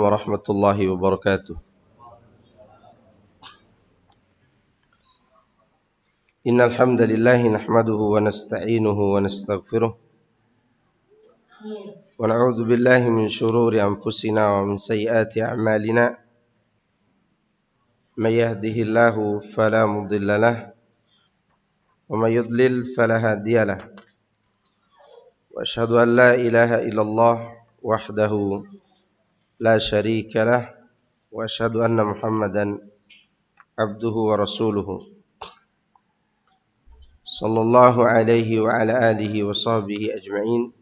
Warahmatullahi wabarakatuh. Innal hamdalillah nahmaduhu wa nasta'inuhu wa nastaghfiruh wa na'udzu billahi min shururi anfusina wa min sayyiati a'malina. May yahdihillahu fala mudilla lahu wa may yudlil fala hadiya lahu. Wa asyhadu an la ilaha illallah wahdahu la syarika lahu wa asyhadu anna Muhammadan abduhu wa rasuluhu. Sallallahu alaihi wa ala alihi wa sahbihi ajma'in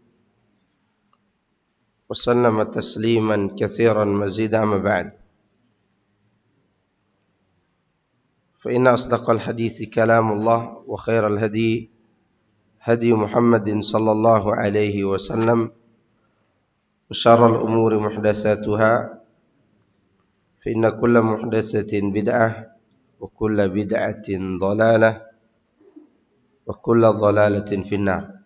wa sallama tasliman katsiran mazida amma ba'd. Fa inna asdaqal hadithi kalamullah wa khairal hadi hadi Muhammadin sallallahu alaihi wasallam wa syarral umuri muhdatsatuha fa inna kulla muhdatsatin bid'ah wa kulla bid'atin dhalalah wa kulla dhalalatin finnar.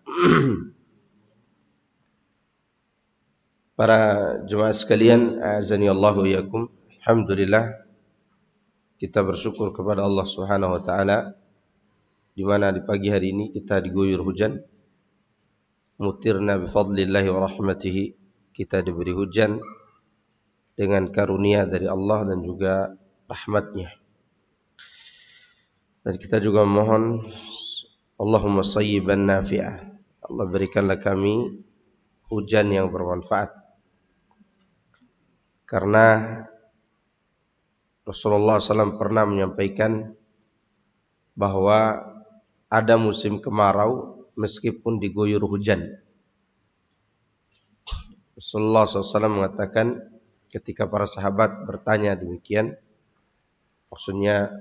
Para jemaah sekalian, azani Allahu iyyakum. Alhamdulillah kita bersyukur kepada Allah Subhanahu wa taala di mana di pagi hari ini kita diguyur hujan. Mutirna bi fadlillahi wa rahmatihi, kita diberi hujan dengan karunia dari Allah dan juga rahmatnya. Dan kita juga memohon Allahumma sayyiban nafi'ah, Allah berikanlah kami hujan yang bermanfaat. Karena Rasulullah SAW pernah menyampaikan bahwa ada musim kemarau meskipun diguyur hujan. Rasulullah SAW mengatakan ketika para sahabat bertanya demikian, maksudnya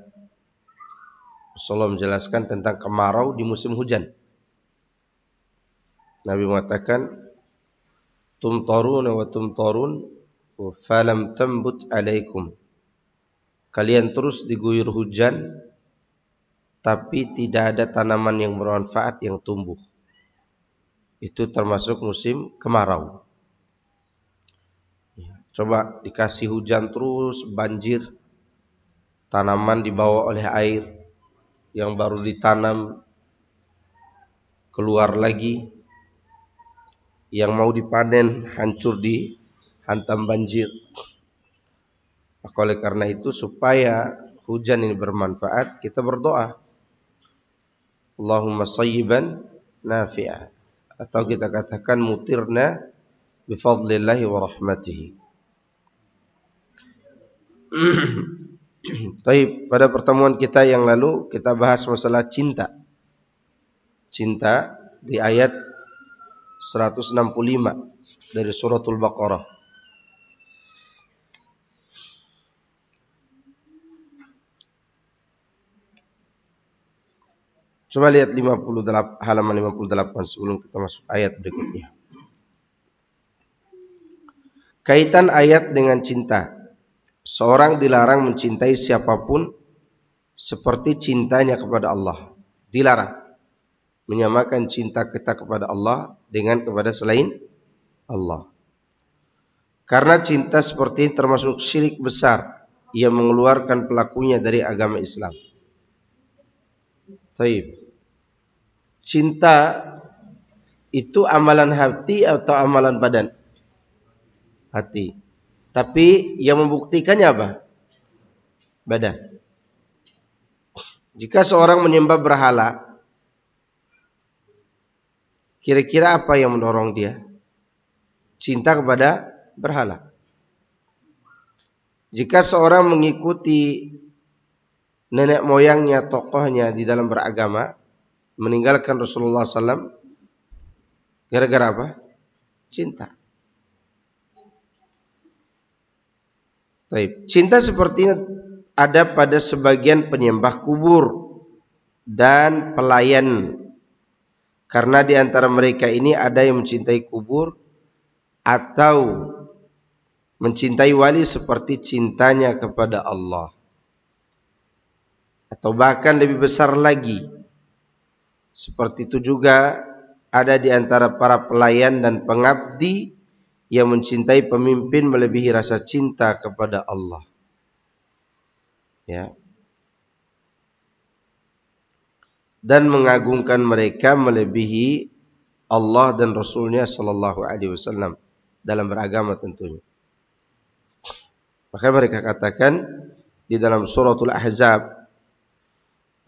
Rasulullah menjelaskan tentang kemarau di musim hujan. Nabi mengatakan, tumtarun wa tumtarun wa falam tambut alaikum. Kalian terus diguyur hujan, tapi tidak ada tanaman yang bermanfaat yang tumbuh. Itu termasuk musim kemarau. Coba dikasih hujan terus, banjir, tanaman dibawa oleh air, yang baru ditanam keluar lagi, yang mau dipanen hancur dihantam banjir. Maka oleh karena itu supaya hujan ini bermanfaat, kita berdoa Allahumma sayyiban nafi'ah, atau kita katakan mutirna bifadlillahi wa rahmatihi. Baik, pada pertemuan kita yang lalu kita bahas masalah cinta. Cinta di ayat 165 dari suratul Baqarah. Coba lihat halaman 58 sebelum kita masuk ayat berikutnya. Kaitan ayat dengan cinta. Seorang dilarang mencintai siapapun seperti cintanya kepada Allah. Dilarang menyamakan cinta kita kepada Allah dengan kepada selain Allah. Karena cinta seperti ini termasuk syirik besar yang mengeluarkan pelakunya dari agama Islam. Taib. Cinta itu amalan hati atau amalan badan? Hati. Tapi yang membuktikannya apa? Badan. Jika seorang menyembah berhala, kira-kira apa yang mendorong dia? Cinta kepada berhala. Jika seorang mengikuti nenek moyangnya, tokohnya di dalam beragama, meninggalkan Rasulullah SAW, gara-gara apa? Cinta. Cinta sepertinya ada pada sebagian penyembah kubur dan pelayan. Karena di antara mereka ini ada yang mencintai kubur atau mencintai wali seperti cintanya kepada Allah. Atau bahkan lebih besar lagi. Seperti itu juga ada di antara para pelayan dan pengabdi yang mencintai pemimpin melebihi rasa cinta kepada Allah. Ya. Dan mengagungkan mereka melebihi Allah dan Rasulnya sallallahu alaihi wasallam dalam beragama tentunya. Maka mereka katakan di dalam suratul Ahzab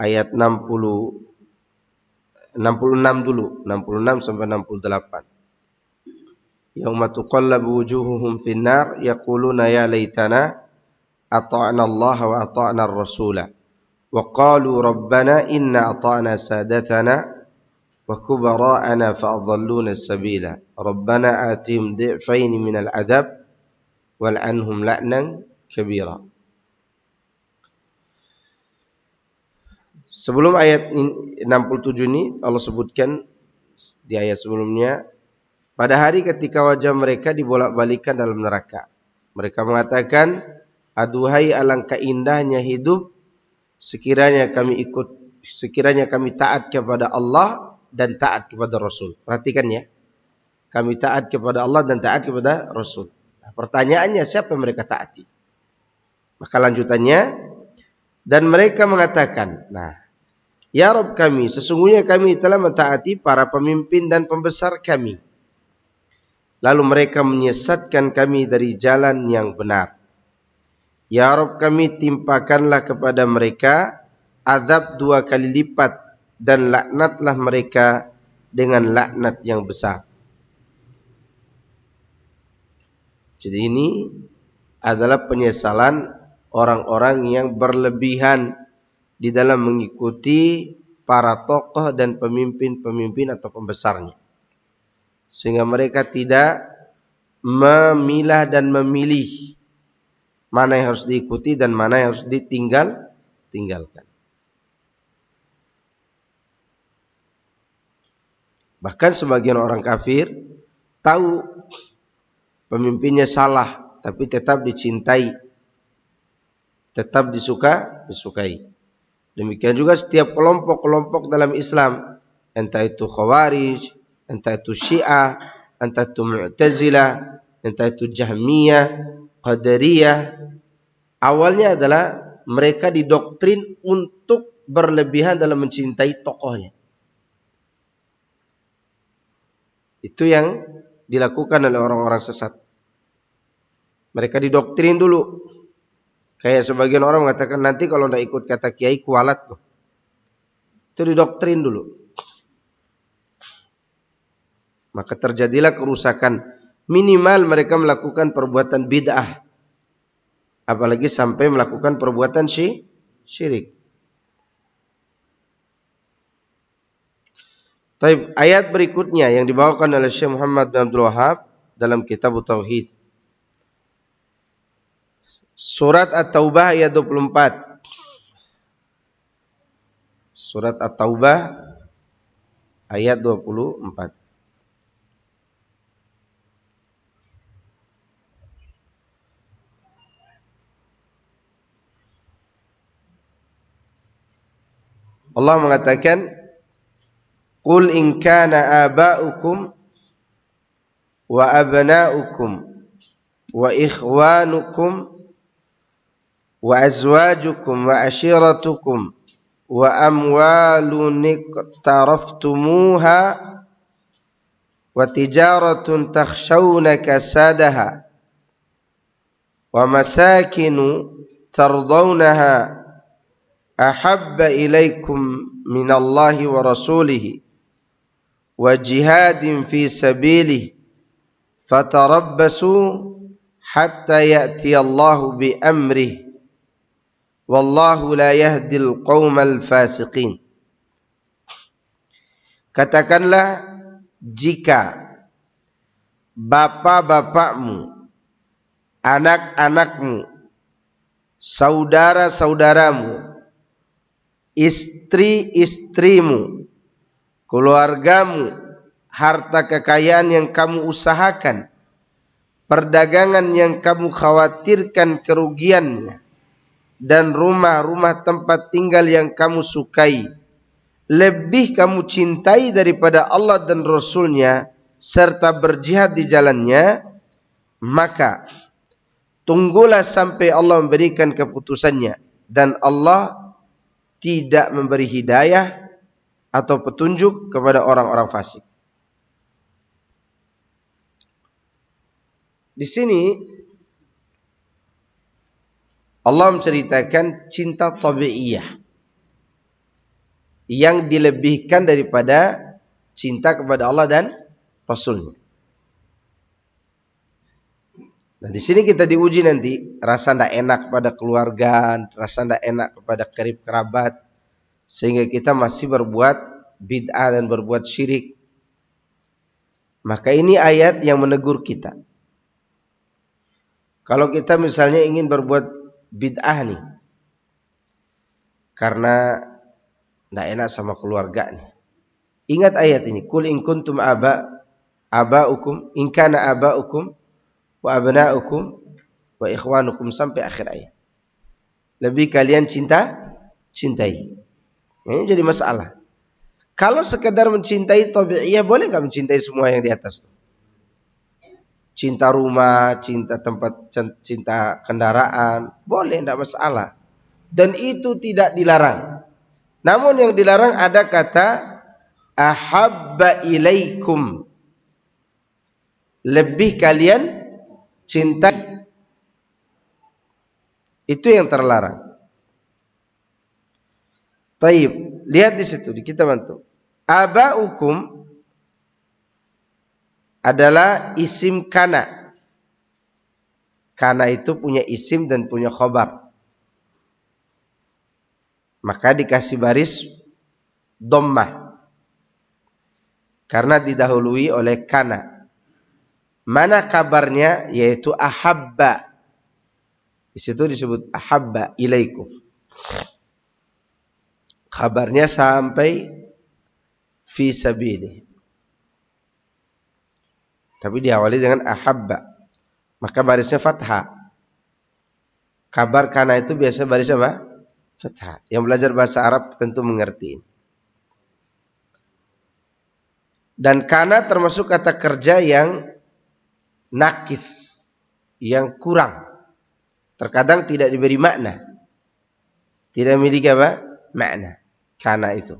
ayat 66 dulu, 66 sampai 68. Yauma tuqallabu wujuhuhum finnar yaquluna ya laitana ata'na Allah wa ata'na ar-rasula wa qalu rabbana inna ata'na sadatana wa kubara'ana fa'adhalluna as-sabila rabbana atihim dhi'faini minal adab wal'anhum la'nan kabira. Sebelum ayat 67 ini Allah sebutkan di ayat sebelumnya, pada hari ketika wajah mereka dibolak-balikan dalam neraka, mereka mengatakan, aduhai alangkah indahnya hidup sekiranya kami taat kepada Allah dan taat kepada Rasul. Perhatikan ya, kami taat kepada Allah dan taat kepada Rasul. Nah, pertanyaannya siapa yang mereka taati? Maka lanjutannya, dan mereka mengatakan, nah, ya Rabb kami, sesungguhnya kami telah mentaati para pemimpin dan pembesar kami. Lalu mereka menyesatkan kami dari jalan yang benar. Ya Rabb kami, timpakanlah kepada mereka azab 2 kali lipat dan laknatlah mereka dengan laknat yang besar. Jadi ini adalah penyesalan orang-orang yang berlebihan di dalam mengikuti para tokoh dan pemimpin-pemimpin atau pembesarnya. Sehingga mereka tidak memilah dan memilih mana yang harus diikuti dan mana yang harus tinggalkan. Bahkan sebagian orang kafir tahu pemimpinnya salah, tapi tetap dicintai, tetap disukai. Demikian juga setiap kelompok-kelompok dalam Islam, entah itu Khawarij, entah itu Syiah, entah itu Mu'tazilah, entah itu Jahmiyah, Qadariyah, awalnya adalah mereka didoktrin untuk berlebihan dalam mencintai tokohnya. Itu yang dilakukan oleh orang-orang sesat. Mereka didoktrin dulu. Kayak sebagian orang mengatakan nanti kalau tidak ikut kata kiai kualat. Itu didoktrin dulu. Maka terjadilah kerusakan. Minimal mereka melakukan perbuatan bid'ah. Apalagi sampai melakukan perbuatan syirik. Taib, ayat berikutnya yang dibawakan oleh Syekh Muhammad bin Abdul Wahhab dalam kitab Tauhid. Surat At-Taubah ayat 24. Surat At-Taubah ayat 24. Allah mengatakan, Qul in kana aba'ukum wa abna'ukum wa ikhwanukum wa azwajukum wa ashiratukum wa amwalun iqtaraftumuha wa tijaratun takhshawna kasadaha wa masakinu tardawnaha ahabba ilaikum minallahi wa rasulihi wa jihadin fi sabilihi fatarabbasu hatta ya'tiyallahu bi amrihi wallahu la yahdil qaumal fasiqin. Katakanlah, jika bapak-bapakmu, anak-anakmu, saudara-saudaramu, istri-istrimu, keluargamu, harta kekayaan yang kamu usahakan, perdagangan yang kamu khawatirkan kerugiannya, dan rumah-rumah tempat tinggal yang kamu sukai, lebih kamu cintai daripada Allah dan Rasulnya, serta berjihad di jalannya, maka tunggulah sampai Allah memberikan keputusannya, dan Allah tidak memberi hidayah atau petunjuk kepada orang-orang fasik. Di sini Allah menceritakan cinta tabi'iyah yang dilebihkan daripada cinta kepada Allah dan Rasulnya. Nah, di sini kita diuji nanti rasa tidak enak kepada keluarga, rasa tidak enak kepada karib kerabat, sehingga kita masih berbuat bid'ah dan berbuat syirik. Maka ini ayat yang menegur kita. Kalau kita misalnya ingin berbuat bid'ah nih, karena tidak enak sama keluarga nih, ingat ayat ini, kul in kuntum aba'ukum in kana aba'ukum wa abna'ukum wa ikhwanukum, sampai akhir ayat. Lebih kalian cintai. Ini jadi masalah. Kalau sekedar mencintai tabi'iyah, boleh nggak mencintai semua yang di atas? Cinta rumah, cinta tempat, cinta kendaraan, boleh, tidak masalah. Dan itu tidak dilarang. Namun yang dilarang ada kata ahabba ilaikum, lebih kalian cinta. Itu yang terlarang. Taib, lihat di situ, di kita bantu. Aba'ukum adalah isim kana. Kana itu punya isim dan punya khobar. Maka dikasih baris dhammah, karena didahului oleh kana. Mana kabarnya? Yaitu ahabba. Di situ disebut ahabba ilaikum. Kabarnya sampai fi sabili. Tapi diawali dengan ahabba. Maka barisnya fathah. Kabar kana itu biasa baris apa? Fathah. Yang belajar bahasa Arab tentu mengerti. Dan kana termasuk kata kerja yang nakis, yang kurang. Terkadang tidak diberi makna. Tidak memiliki apa? Makna. Kana itu.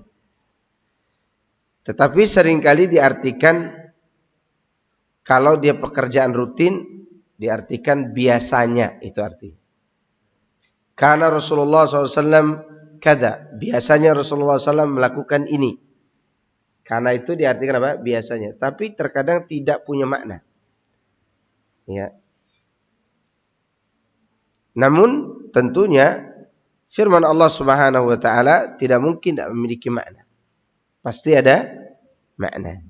Tetapi seringkali diartikan, kalau dia pekerjaan rutin, diartikan biasanya, itu artinya. Karena Rasulullah SAW kada, biasanya Rasulullah SAW melakukan ini. Karena itu diartikan apa? Biasanya. Tapi terkadang tidak punya makna. Ya. Namun tentunya firman Allah Subhanahu wa taala tidak mungkin tidak memiliki makna. Pasti ada makna.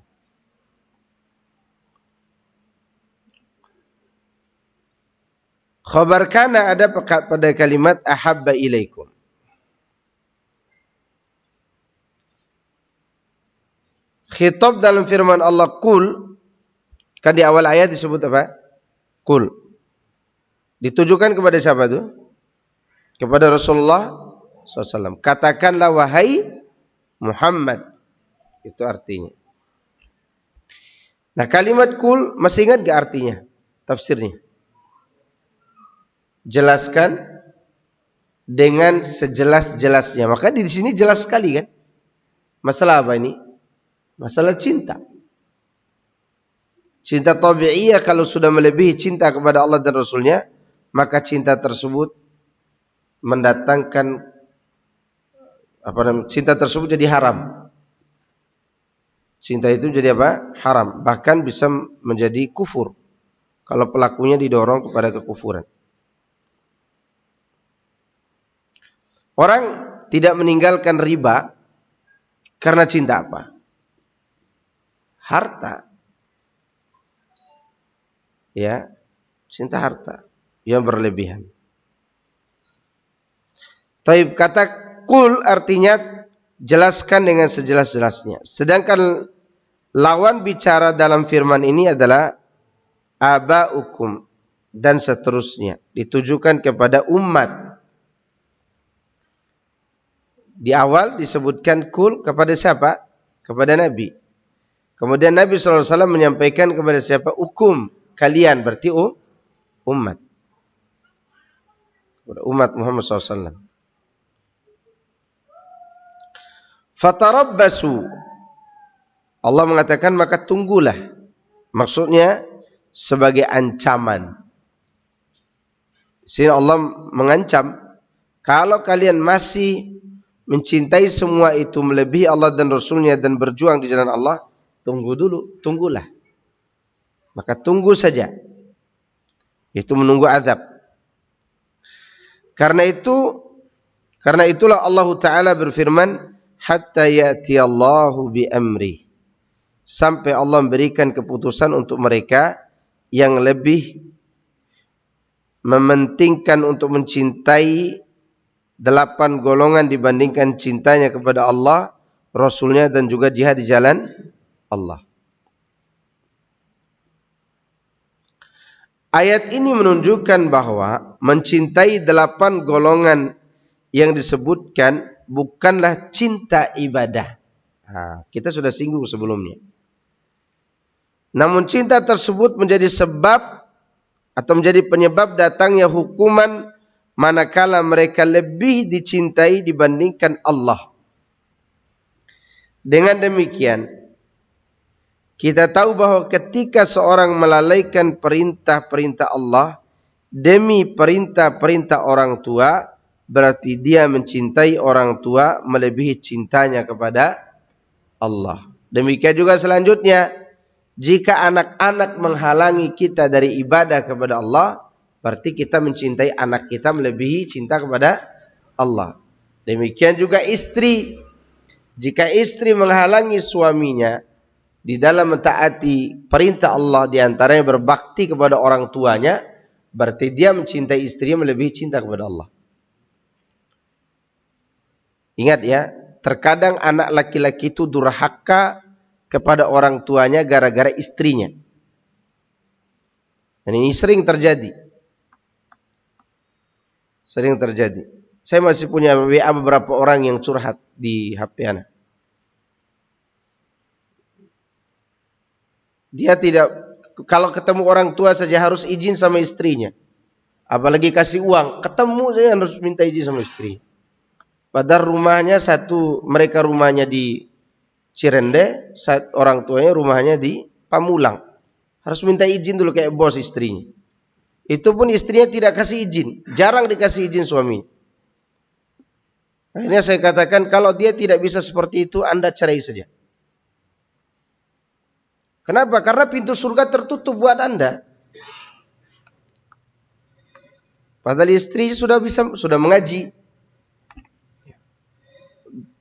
Khabar kana ada pada kalimat ahabba ilaikum. Khitab dalam firman Allah kul, kan di awal ayat disebut apa? Kul. Ditujukan kepada siapa itu? Kepada Rasulullah SAW. Katakanlah wahai Muhammad. Itu artinya. Nah, kalimat kul masih ingat gak artinya? Tafsirnya. Jelaskan dengan sejelas-jelasnya. Maka di sini jelas sekali kan? Masalah apa ini? Masalah cinta. Cinta tabi'iyah kalau sudah melebihi cinta kepada Allah dan Rasulnya, maka cinta tersebut mendatangkan cinta tersebut jadi haram. Cinta itu jadi apa? Haram. Bahkan bisa menjadi kufur kalau pelakunya didorong kepada kekufuran. Orang tidak meninggalkan riba karena cinta apa? Harta. Ya, cinta harta yang berlebihan. Taib, kata kul artinya jelaskan dengan sejelas-jelasnya. Sedangkan lawan bicara dalam firman ini adalah aba'ukum dan seterusnya. Ditujukan kepada umat. Di awal disebutkan kul kepada siapa? Kepada Nabi. Kemudian Nabi SAW menyampaikan kepada siapa? Ukum, kalian, berarti umat. Kepada umat Muhammad SAW. Fatarabbasu. Allah mengatakan maka tunggulah. Maksudnya sebagai ancaman. Sehingga Allah mengancam, kalau kalian masih mencintai semua itu melebihi Allah dan Rasulnya dan berjuang di jalan Allah, tunggulah. Maka tunggu saja. Itu menunggu azab. Karena itulah Allah Ta'ala berfirman, hatta ya'ti Allahu bi amri. Sampai Allah memberikan keputusan untuk mereka yang lebih mementingkan untuk mencintai 8 golongan dibandingkan cintanya kepada Allah, Rasulnya dan juga jihad di jalan Allah. Ayat ini menunjukkan bahwa mencintai 8 golongan yang disebutkan bukanlah cinta ibadah. Nah, kita sudah singgung sebelumnya. Namun cinta tersebut menjadi sebab atau menjadi penyebab datangnya hukuman manakala mereka lebih dicintai dibandingkan Allah. Dengan demikian, kita tahu bahwa ketika seorang melalaikan perintah-perintah Allah demi perintah-perintah orang tua, berarti dia mencintai orang tua melebihi cintanya kepada Allah. Demikian juga selanjutnya, jika anak-anak menghalangi kita dari ibadah kepada Allah, berarti kita mencintai anak kita melebihi cinta kepada Allah. Demikian juga istri. Jika istri menghalangi suaminya di dalam mentaati perintah Allah, di antaranya berbakti kepada orang tuanya, berarti dia mencintai istrinya melebihi cinta kepada Allah. Ingat ya, terkadang anak laki-laki itu durhaka kepada orang tuanya gara-gara istrinya. Dan ini sering terjadi. Saya masih punya WA beberapa orang yang curhat di HP anak. Dia tidak, kalau ketemu orang tua saja harus izin sama istrinya. Apalagi kasih uang, ketemu saja harus minta izin sama istri. Padahal mereka rumahnya di Cirende, orang tuanya rumahnya di Pamulang. Harus minta izin dulu kayak bos istrinya. Itu pun istrinya tidak kasih izin, jarang dikasih izin suami. Akhirnya saya katakan, kalau dia tidak bisa seperti itu, Anda cerai saja. Kenapa? Karena pintu surga tertutup buat Anda. Padahal istri sudah mengaji.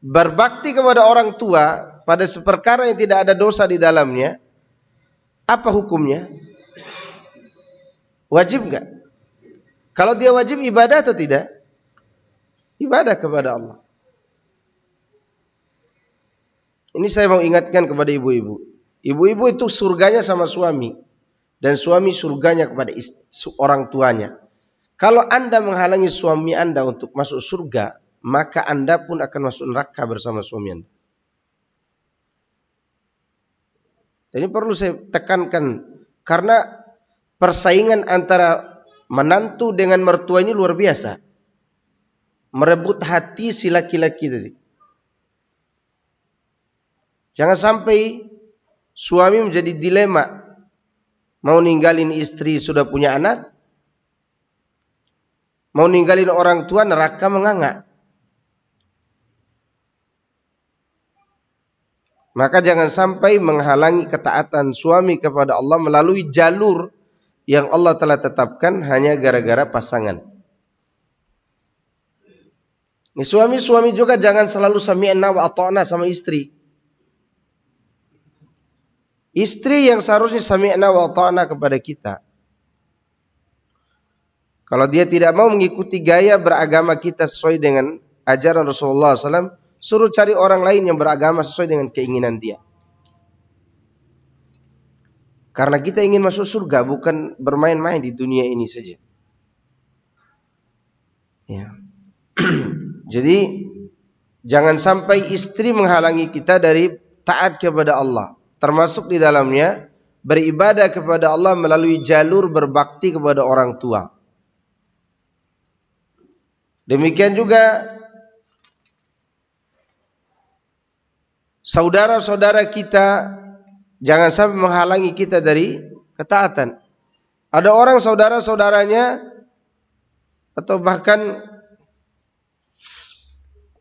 Berbakti kepada orang tua pada seperkara yang tidak ada dosa di dalamnya, apa hukumnya? Wajib enggak? Kalau dia wajib, ibadah atau tidak? Ibadah kepada Allah. Ini saya mau ingatkan kepada ibu-ibu. Ibu-ibu itu surganya sama suami, dan suami surganya kepada orang tuanya. Kalau Anda menghalangi suami Anda untuk masuk surga, maka Anda pun akan masuk neraka bersama suami Anda. Ini perlu saya tekankan, karena persaingan antara menantu dengan mertua ini luar biasa. Merebut hati si laki-laki tadi. Jangan sampai suami menjadi dilema. Mau ninggalin istri sudah punya anak, mau ninggalin orang tua, neraka menganga. Maka jangan sampai menghalangi ketaatan suami kepada Allah melalui jalur yang Allah telah tetapkan hanya gara-gara pasangan. Ini suami-suami juga jangan selalu sami'na wa ata'na sama istri. Istri yang seharusnya sami'na wa ata'na kepada kita. Kalau dia tidak mau mengikuti gaya beragama kita sesuai dengan ajaran Rasulullah SAW, suruh cari orang lain yang beragama sesuai dengan keinginan dia. Karena kita ingin masuk surga, bukan bermain-main di dunia ini saja. Ya. Jadi jangan sampai istri menghalangi kita dari taat kepada Allah. Termasuk di dalamnya beribadah kepada Allah melalui jalur berbakti kepada orang tua. Demikian juga saudara-saudara kita jangan sampai menghalangi kita dari ketaatan. Ada orang saudara-saudaranya atau bahkan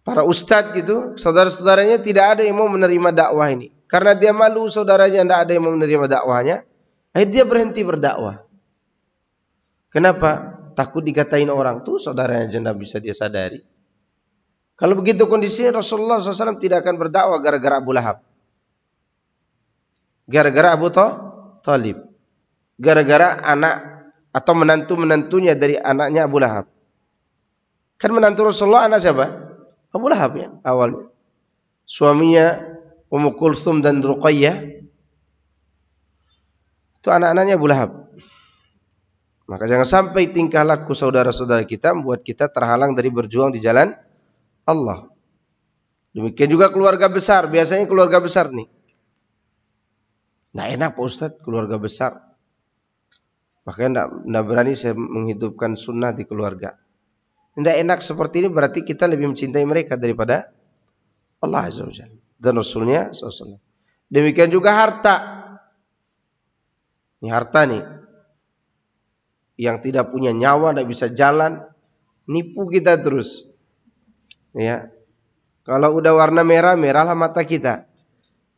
para ustadz gitu, saudara-saudaranya tidak ada yang mau menerima dakwah ini. Karena dia malu saudaranya tidak ada yang mau menerima dakwahnya, akhirnya dia berhenti berdakwah. Kenapa? Takut dikatain orang, tuh saudaranya aja tidak bisa dia sadari. Kalau begitu kondisinya Rasulullah SAW tidak akan berdakwah gara-gara Abu Lahab. Gara-gara Abu Talib. Gara-gara anak atau menantu-menantunya dari anaknya Abu Lahab. Kan menantu Rasulullah anak siapa? Abu Lahab ya awalnya. Suaminya Ummu Kulthum dan Ruqayyah itu anak-anaknya Abu Lahab. Maka jangan sampai tingkah laku saudara-saudara kita membuat kita terhalang dari berjuang di jalan Allah. Demikian juga keluarga besar. Biasanya keluarga besar nih, nah enak Pak Ustadz keluarga besar. Makanya tidak berani saya menghidupkan sunnah di keluarga. Tidak enak seperti ini berarti kita lebih mencintai mereka daripada Allah Azza wa Jalla dan Rasulnya SAW. Demikian juga harta. Ini harta nih, yang tidak punya nyawa, tidak bisa jalan, nipu kita terus. Ya, kalau udah warna merah, merahlah mata kita.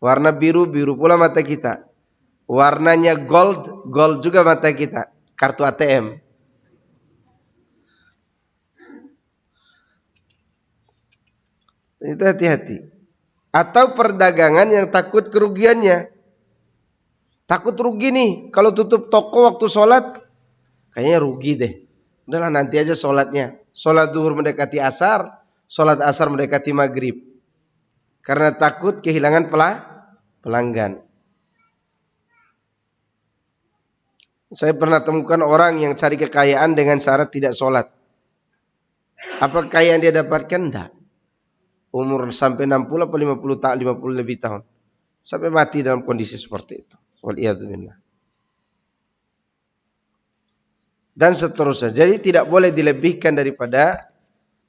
Warna biru, biru pula mata kita. Warnanya gold, gold juga mata kita. Kartu ATM. Itu hati-hati. Atau perdagangan yang takut kerugiannya. Takut rugi nih, kalau tutup toko waktu sholat, kayaknya rugi deh. Udahlah nanti aja sholatnya. Sholat zuhur mendekati asar, sholat asar mendekati maghrib. Karena takut kehilangan pelanggan. Saya pernah temukan orang yang cari kekayaan dengan syarat tidak sholat. Apa kekayaan dia dapatkan? Tidak. Umur sampai 60 atau 50 lebih tahun. Sampai mati dalam kondisi seperti itu. Waliyadzubillah. Dan seterusnya. Jadi tidak boleh dilebihkan daripada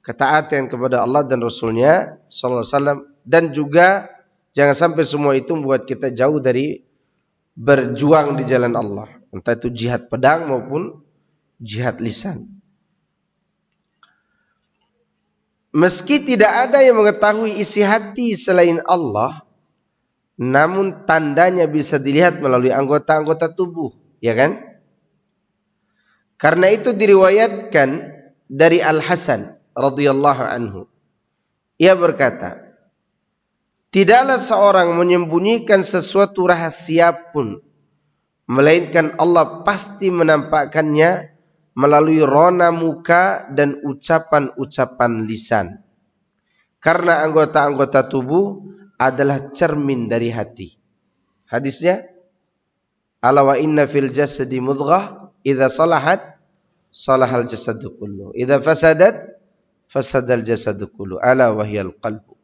ketaatan kepada Allah dan Rasulnya sallallahu alaihi wasallam. Dan juga jangan sampai semua itu membuat kita jauh dari berjuang di jalan Allah. Entah itu jihad pedang maupun jihad lisan. Meski tidak ada yang mengetahui isi hati selain Allah, namun tandanya bisa dilihat melalui anggota-anggota tubuh, ya kan? Karena itu diriwayatkan dari Al-Hasan radhiyallahu anhu. Ia berkata, tidaklah seorang menyembunyikan sesuatu rahasia pun, melainkan Allah pasti menampakkannya melalui rona muka dan ucapan-ucapan lisan. Karena anggota-anggota tubuh adalah cermin dari hati. Hadisnya, ala wa inna fil jasadi mudghah idza salahat salahal jasadu kullu, idza fasadat fasadal jasadu kullu, ala wahyal qalbu.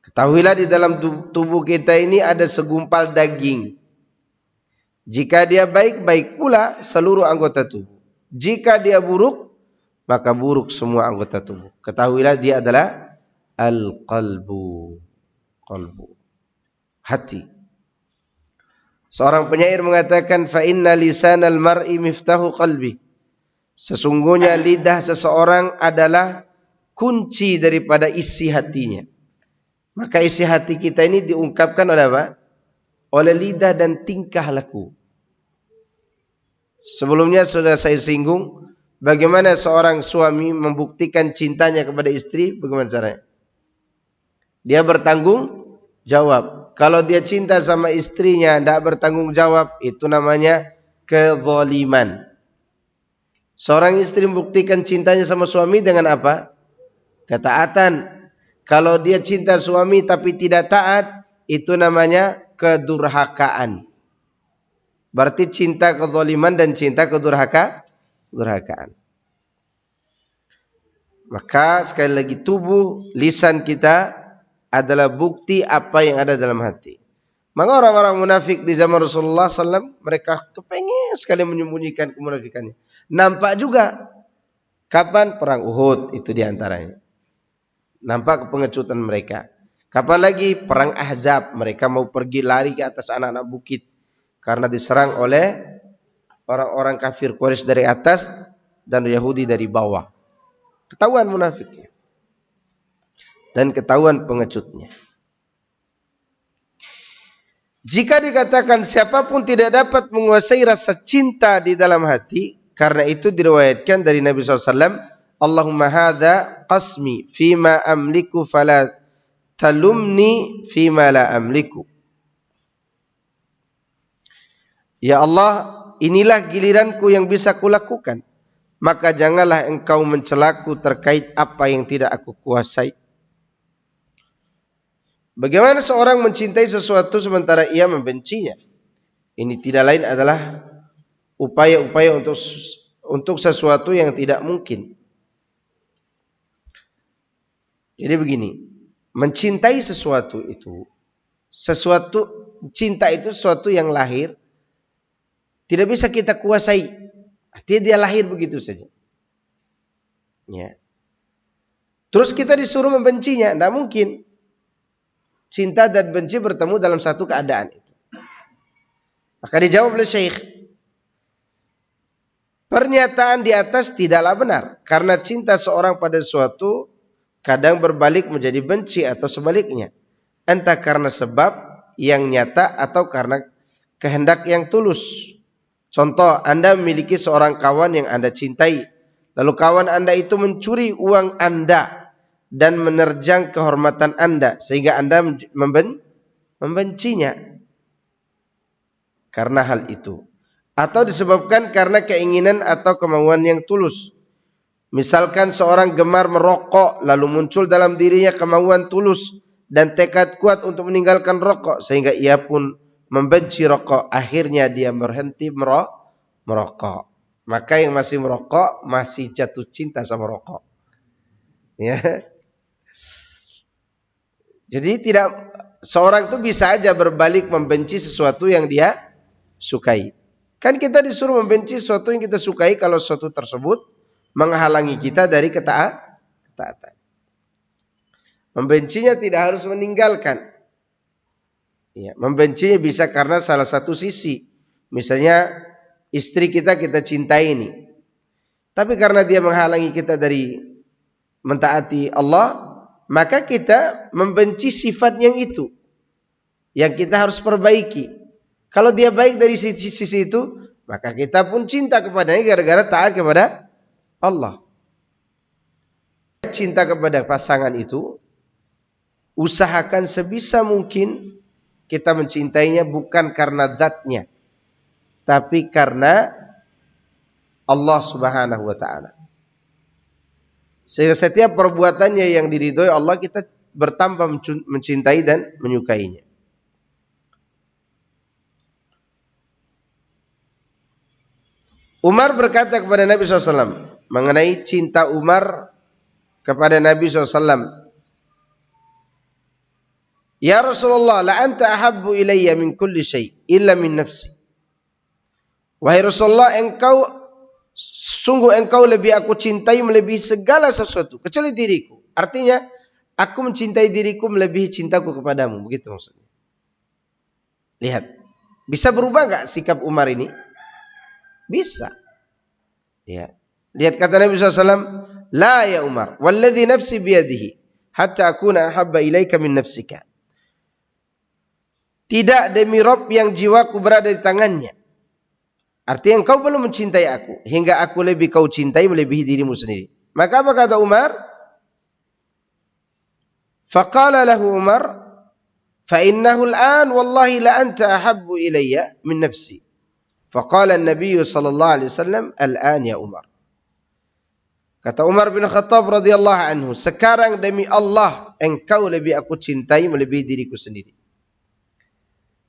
Ketahuilah di dalam tubuh kita ini ada segumpal daging. Jika dia baik, baik pula seluruh anggota tubuh. Jika dia buruk, maka buruk semua anggota tubuh. Ketahuilah dia adalah al-qalbu. Qalbu. Hati. Seorang penyair mengatakan, fa inna lisanal mar'i miftahu qalbi. Sesungguhnya lidah seseorang adalah kunci daripada isi hatinya. Maka isi hati kita ini diungkapkan oleh apa? Oleh lidah dan tingkah laku. Sebelumnya sudah saya singgung bagaimana seorang suami membuktikan cintanya kepada istri, bagaimana caranya? Dia bertanggung jawab. Kalau dia cinta sama istrinya tidak bertanggung jawab, itu namanya kezaliman. Seorang istri membuktikan cintanya sama suami dengan apa? Ketaatan. Kalau dia cinta suami tapi tidak taat, itu namanya kedurhakaan. Berarti cinta kezaliman dan cinta kedurhakaan. Maka sekali lagi tubuh, lisan kita adalah bukti apa yang ada dalam hati. Maka orang-orang munafik di zaman Rasulullah SAW, mereka kepengen sekali menyembunyikan kemunafikannya. Nampak juga. Kapan? Perang Uhud, itu diantaranya. Nampak kepengecutan mereka. Kapan lagi? Perang Ahzab. Mereka mau pergi lari ke atas anak-anak bukit. Karena diserang oleh orang-orang kafir Quraisy dari atas dan Yahudi dari bawah. Ketahuan munafiknya. Dan ketahuan pengecutnya. Jika dikatakan siapapun tidak dapat menguasai rasa cinta di dalam hati, karena itu diriwayatkan dari Nabi SAW, Allahumma hadha qasmi fima amliku fala talumni fima la amliku. Ya Allah, inilah giliranku yang bisa kulakukan, maka janganlah engkau mencelaku terkait apa yang tidak aku kuasai. Bagaimana seorang mencintai sesuatu sementara ia membencinya? Ini tidak lain adalah upaya-upaya untuk sesuatu yang tidak mungkin. Jadi begini, mencintai sesuatu itu, cinta itu sesuatu yang lahir, tidak bisa kita kuasai. Artinya dia lahir begitu saja. Ya. Terus kita disuruh membencinya, tidak mungkin. Cinta dan benci bertemu dalam satu keadaan itu. Maka dijawab oleh Syekh, pernyataan di atas tidaklah benar. Karena cinta seorang pada sesuatu kadang berbalik menjadi benci atau sebaliknya. Entah karena sebab yang nyata atau karena kehendak yang tulus. Contoh, Anda memiliki seorang kawan yang Anda cintai. Lalu kawan Anda itu mencuri uang Anda dan menerjang kehormatan Anda, sehingga Anda membencinya karena hal itu. Atau disebabkan karena keinginan atau kemauan yang tulus. Misalkan seorang gemar merokok, lalu muncul dalam dirinya kemauan tulus dan tekad kuat untuk meninggalkan rokok, sehingga ia pun membenci rokok. Akhirnya dia berhenti merokok. Maka yang masih merokok masih jatuh cinta sama rokok. Ya. Jadi seorang itu bisa aja berbalik membenci sesuatu yang dia sukai. Kan kita disuruh membenci sesuatu yang kita sukai kalau sesuatu tersebut menghalangi kita dari ketaatan. Membencinya tidak harus meninggalkan. Ya, membencinya bisa karena salah satu sisi. Misalnya istri kita cintai ini. Tapi karena dia menghalangi kita dari mentaati Allah, maka kita membenci sifat yang itu, yang kita harus perbaiki. Kalau dia baik dari sisi itu, maka kita pun cinta kepadanya gara-gara taat kepada Allah. Cinta kepada pasangan itu, usahakan sebisa mungkin kita mencintainya bukan karena zatnya, tapi karena Allah Subhanahu wa ta'ala. Sehingga setiap perbuatannya yang diridhoi Allah, kita bertambah mencintai dan menyukainya. Umar berkata kepada Nabi SAW mengenai cinta Umar kepada Nabi SAW. Ya Rasulullah, la anta ahabbu ilayya min kulli syai' illa min nafsi. Wahai Rasulullah, sungguh engkau lebih aku cintai melebihi segala sesuatu kecuali diriku. Artinya aku mencintai diriku melebihi cintaku kepadamu. Begitu maksudnya. Lihat, bisa berubah gak sikap Umar ini? Bisa. Ya. Lihat kata Nabi SAW, la ya Umar, walladhi nafsi biyadihi, hatta akuna ahabba ilaika min nafsika. Tidak demi Rabb yang jiwaku berada di tangannya. Artinya engkau belum mencintai aku, hingga aku lebih kau cintai melebihi dirimu sendiri. Maka apa kata Umar? Faqala lahu Umar, fa innahu al-an wallahi la anta ahabbu ilayya min nafsi. Faqala an-nabiy sallallahu alaihi wasallam, al-an ya Umar. Kata Umar bin Khattab radhiyallahu anhu, sekarang demi Allah engkau lebih aku cintai melebihi diriku sendiri.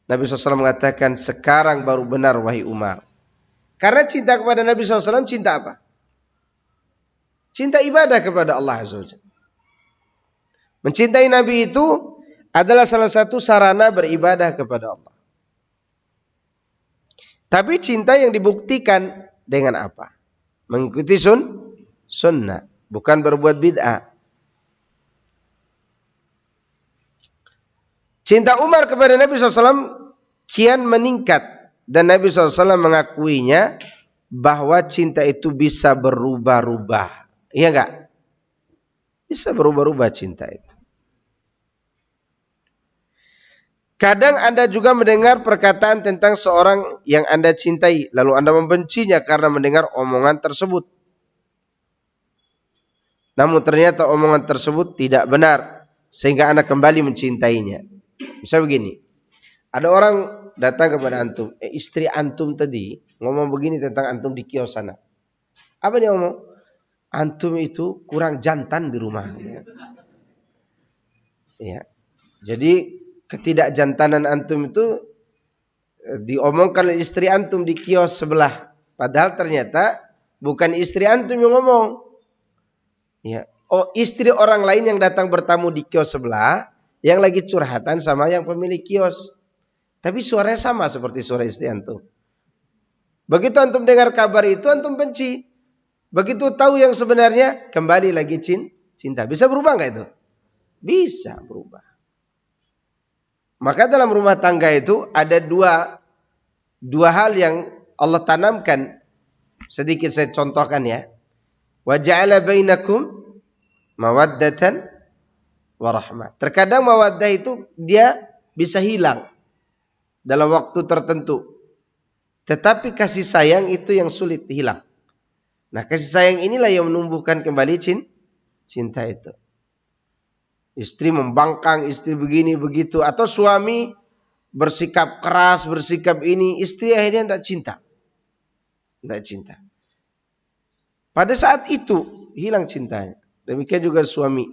Nabi SAW mengatakan, sekarang baru benar wahai Umar. Karena cinta kepada Nabi SAW, cinta apa? Cinta ibadah kepada Allah Azza wa Jalla. Mencintai Nabi itu adalah salah satu sarana beribadah kepada Allah. Tapi cinta yang dibuktikan dengan apa? Mengikuti sunnah, bukan berbuat bid'ah. Cinta Umar kepada Nabi SAW kian meningkat. Dan Nabi SAW mengakuinya bahwa cinta itu bisa berubah-ubah. Iya enggak? Bisa berubah-ubah cinta itu. Kadang Anda juga mendengar perkataan tentang seorang yang Anda cintai, lalu Anda membencinya karena mendengar omongan tersebut. Namun ternyata omongan tersebut tidak benar, sehingga Anda kembali mencintainya. Misalnya begini, ada orang datang kepada antum, istri antum tadi ngomong begini tentang antum di kios sana. Apa dia ngomong? Antum itu kurang jantan di rumah. Ya. Jadi ketidakjantanan antum itu diomongkan oleh istri antum di kios sebelah. Padahal ternyata bukan istri antum yang ngomong. Ya. Oh, istri orang lain yang datang bertamu di kios sebelah yang lagi curhatan sama yang pemilik kios. Tapi suaranya sama seperti suara istri antum. Begitu antum dengar kabar itu, antum benci. Begitu tahu yang sebenarnya, kembali lagi cinta. Bisa berubah nggak itu? Bisa berubah. Maka dalam rumah tangga itu ada dua hal yang Allah tanamkan. Sedikit saya contohkan ya. Wa ja'ala bainakum mawaddatan warahmah. Terkadang mawaddah itu dia bisa hilang dalam waktu tertentu. Tetapi kasih sayang itu yang sulit hilang. Nah, kasih sayang inilah yang menumbuhkan kembali cinta itu. Istri membangkang, istri begini begitu, atau suami bersikap keras, bersikap ini, istri akhirnya tidak cinta. Tidak cinta. Pada saat itu hilang cintanya. Demikian juga suami.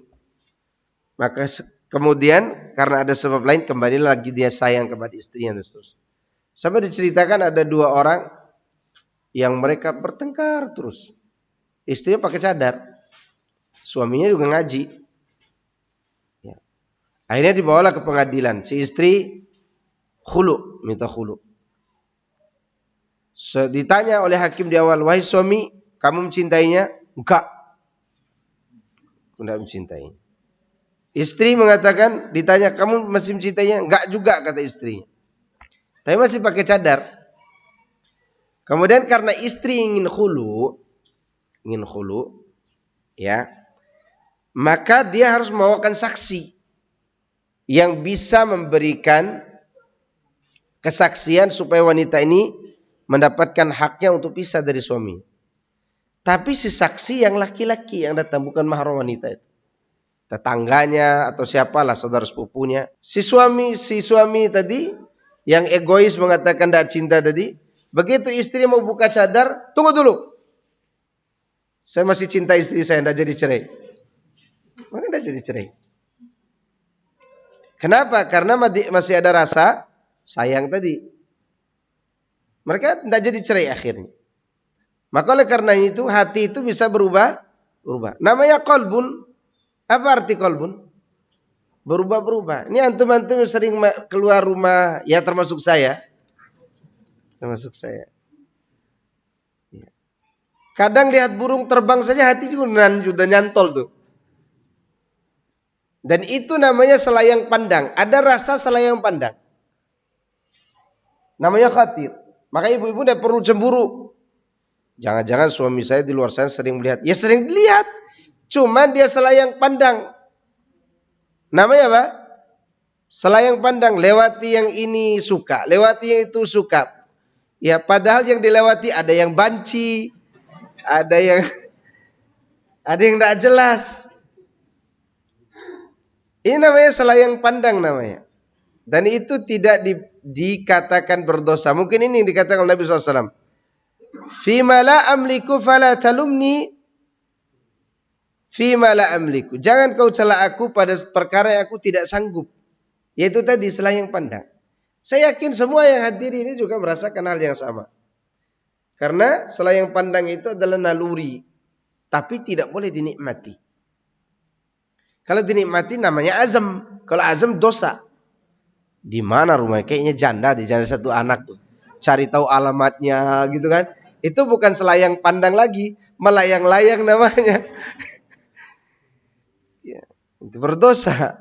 Maka kemudian karena ada sebab lain kembali lagi dia sayang kepada istrinya dan seterusnya. Sampai diceritakan ada dua orang yang mereka bertengkar terus. Istrinya pakai cadar, suaminya juga ngaji. Ya. Akhirnya dibawalah ke pengadilan. Si istri khulu, minta khulu. Ditanya oleh hakim di awal, wahai suami, kamu mencintainya? Enggak. Tidak mencintai. Istri mengatakan, ditanya, kamu masih mencintainya? Enggak juga, kata istrinya. Tapi masih pakai cadar. Kemudian karena istri ingin khulu, ya, maka dia harus membawakan saksi yang bisa memberikan kesaksian supaya wanita ini mendapatkan haknya untuk pisah dari suami. Tapi si saksi yang laki-laki yang datang, bukan mahram wanita itu. Tetangganya atau siapalah, saudara sepupunya. Si suami tadi yang egois mengatakan tidak cinta tadi, begitu istri mau buka cadar, tunggu dulu. Saya masih cinta istri saya, tidak jadi cerai. Maka tidak jadi cerai. Kenapa? Karena masih ada rasa sayang tadi. Mereka tidak jadi cerai akhirnya. Maka oleh karena itu hati itu bisa berubah. Namanya qalbun. Apa arti qalbun? Berubah-berubah. Ini antum-antum sering keluar rumah, ya termasuk saya. Termasuk saya. Ya. Kadang lihat burung terbang saja hati juga sudah nyantol tuh. Dan itu namanya selayang pandang. Ada rasa selayang pandang. Namanya khatir. Maka ibu-ibu tidak perlu cemburu. Jangan-jangan suami saya di luar sana sering melihat. Ya sering dilihat. Cuma dia selayang pandang. Namanya apa? Selayang pandang. Lewati yang ini suka. Lewati yang itu suka. Ya padahal yang dilewati ada yang banci. Ada yang tidak jelas. Ini namanya selayang pandang namanya. Dan itu tidak dikatakan berdosa. Mungkin ini yang dikatakan oleh Nabi SAW. Fima la amliku fala talumni fima la amliku. Jangan kau cela aku pada perkara yang aku tidak sanggup. Yaitu tadi selayang pandang. Saya yakin semua yang hadir ini juga merasakan hal yang sama. Karena selayang pandang itu adalah naluri. Tapi tidak boleh dinikmati. Kalau dinikmati namanya azam. Kalau azam dosa. Di mana rumahnya? Kayaknya janda, di janda satu anak tuh. Cari tahu alamatnya gitu kan. Itu bukan selayang pandang lagi, melayang-layang namanya. Ya, itu berdosa.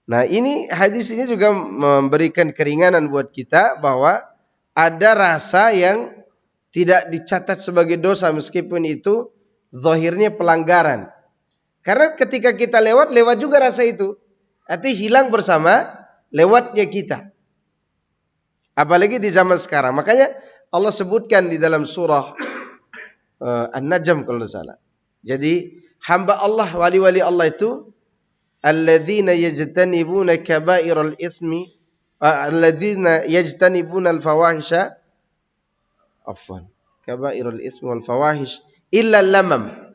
Nah, ini hadis ini juga memberikan keringanan buat kita bahwa ada rasa yang tidak dicatat sebagai dosa meskipun itu zahirnya pelanggaran. Karena ketika kita lewat juga rasa itu. Artinya hilang bersama lewatnya kita. Apalagi di zaman sekarang. Makanya Allah sebutkan di dalam surah An-Najm kalau tidak salah. Jadi hamba Allah, wali-wali Allah itu alladzina yajtanibuna kaba'iral ismi alladzina yajtanibuna al-fawahisha afwan kaba'iral ismi wal fawahish illa lamam.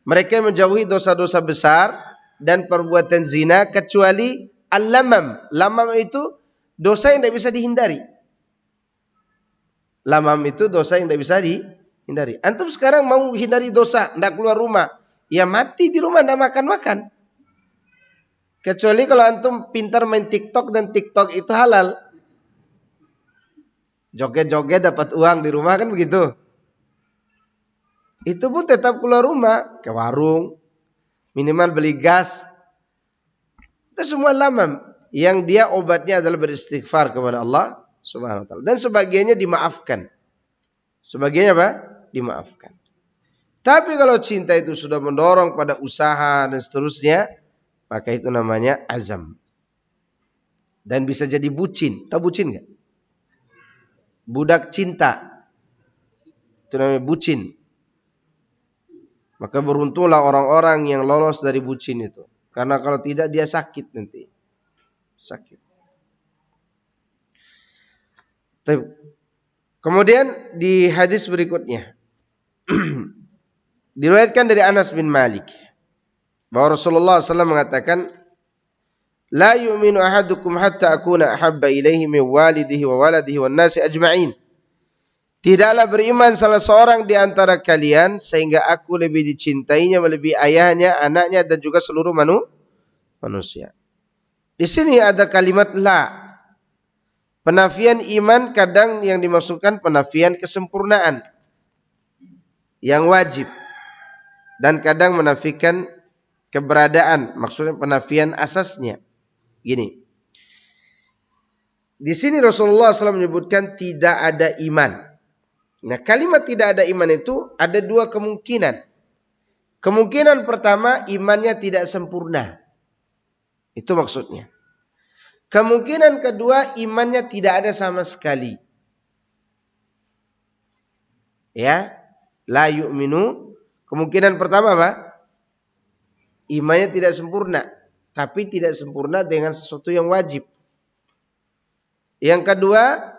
Mereka menjauhi dosa-dosa besar dan perbuatan zina kecuali al-lamam. Lamam itu dosa yang tidak bisa dihindari. Lamam itu dosa yang tidak bisa dihindari. Antum sekarang mau hindari dosa, tidak keluar rumah, ya mati di rumah, tidak makan-makan. Kecuali kalau antum pintar main TikTok dan TikTok itu halal. Joget-joget dapat uang di rumah kan begitu. Itu pun tetap keluar rumah, ke warung, minimal beli gas. Itu semua lamam yang dia obatnya adalah beristighfar kepada Allah Subhanahu wa taala, dan sebagiannya dimaafkan. Sebagiannya apa? Dimaafkan. Tapi kalau cinta itu sudah mendorong pada usaha dan seterusnya, maka itu namanya azam. Dan bisa jadi bucin. Tahu bucin enggak? Budak cinta. Itu namanya bucin. Maka beruntunglah orang-orang yang lolos dari bucin itu. Karena kalau tidak dia sakit nanti. Sakit. Kemudian di hadis berikutnya diriwayatkan dari Anas bin Malik bahwa Rasulullah SAW mengatakan, la yu'minu ahadukum hatta akuna ahabba ilaihi min walidihi wa waladihi wan nasi ajma'in. Tidaklah beriman salah seorang di antara kalian sehingga aku lebih dicintainya melebihi ayahnya, anaknya dan juga seluruh manusia. Di sini ada kalimat la. Penafian iman kadang yang dimaksudkan penafian kesempurnaan yang wajib, dan kadang menafikan keberadaan, maksudnya penafian asasnya. Gini, di sini Rasulullah SAW menyebutkan tidak ada iman. Nah, kalimat tidak ada iman itu ada dua kemungkinan. Kemungkinan pertama, imannya tidak sempurna. Itu maksudnya. Kemungkinan kedua, imannya tidak ada sama sekali. Ya, la yu'minu. Kemungkinan pertama apa? Imannya tidak sempurna. Tapi tidak sempurna dengan sesuatu yang wajib. Yang kedua,